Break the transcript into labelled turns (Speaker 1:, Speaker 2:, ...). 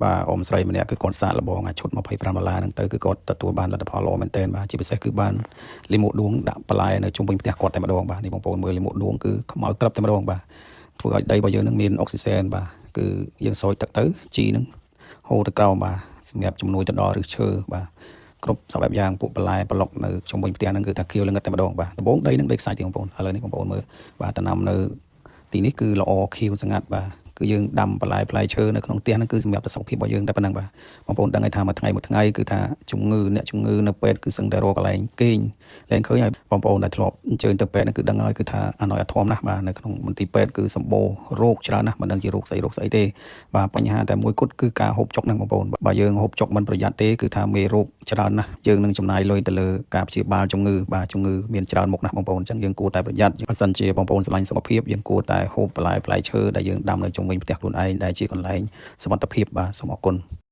Speaker 1: បាទអ៊ំស្រីម្នាក់គឺគាត់សាកល្បងអាឈុត$25ហ្នឹងទៅគឺគាត់ទទួលបានលទ្ធផលល្អមែនទែនបាទជាពិសេសគឺបានលីម៉ូដួងដាក់បន្លែនៅជុំវិញផ្ទះគាត់តែម្ដងបាទនេះបងប្អូនមើលលីម៉ូដួងគឺខ្មៅក្រឹបតែម្ដងបាទធ្វើឲ្យដីរបស់យើងនឹងមានអុកស៊ីសែនបាទគឺយើងស្រោចទឹកទៅជីនឹងហូរទៅក្រោមបាទសម្រាប់ជំនួយទៅដល់ឫសឈើបាទគ្រប់សពបែបយ៉ាងពួកបន្លែប្លុកនៅជុំវិញផ្ទះហ្នឹងគឺថាខៀវល្ងឹតតែម្ដងបាទដំបូងដីនឹងដីខ្សាច់ទេបងប្អូនឥឡូវនេះបងប្អូនមើលបាទដំណាំនៅទីនេះគឺល្អខៀវស្ងាត់បាទគឺយើងដាំបន្លែផ្លែឈើនៅក្នុងផ្ទះហ្នឹងគឺសម្រាប់សុខភាពរបស់យើងតែប៉ុណ្ណឹងបាទបងប្អូនដឹងហើយថាមួយថ្ងៃគឺថាជំងឺអ្នកជំងឺនៅពេទ្យគឺសឹងតែរកកន្លែងគេងលែងឃើញហើយបងប្អូនដែលធ្លាប់អញ្ជើញទៅពេទ្យហ្នឹងគឺដឹងហើយគឺថាអណយអធមណាស់បាទនៅក្នុងមន្ទីរពេទ្យគឺសម្បូររោគច្រើនណាស់មិនដឹងជារោគស្អីទេបាទបញ្ហាតែមួយគត់គឺការហូបចុកហ្នឹងបងប្អូនបើយើងហូបចុកមិនប្រយ័ត្នទេគឺថាមេរោគច្រើនណាស់យើងនឹងចំណាយលុយទៅលើការព្យាបាលជំងឺបាទជំងឺមានច្រើនមុខណាស់បងប្អូនអញ្ចឹងយើងគួរតែប្រយ័ត្នបើសិនជាបងប្អូនស្រឡាញ់សុខភាពយើងគួរតែហូបបន្លែផ្លែឈើដែលយើងដាំនៅជុំវិញផ្ទះខ្លួនឯងដែលជាកន្លែងសុវត្ថិភាពបាទសូមអរគុណ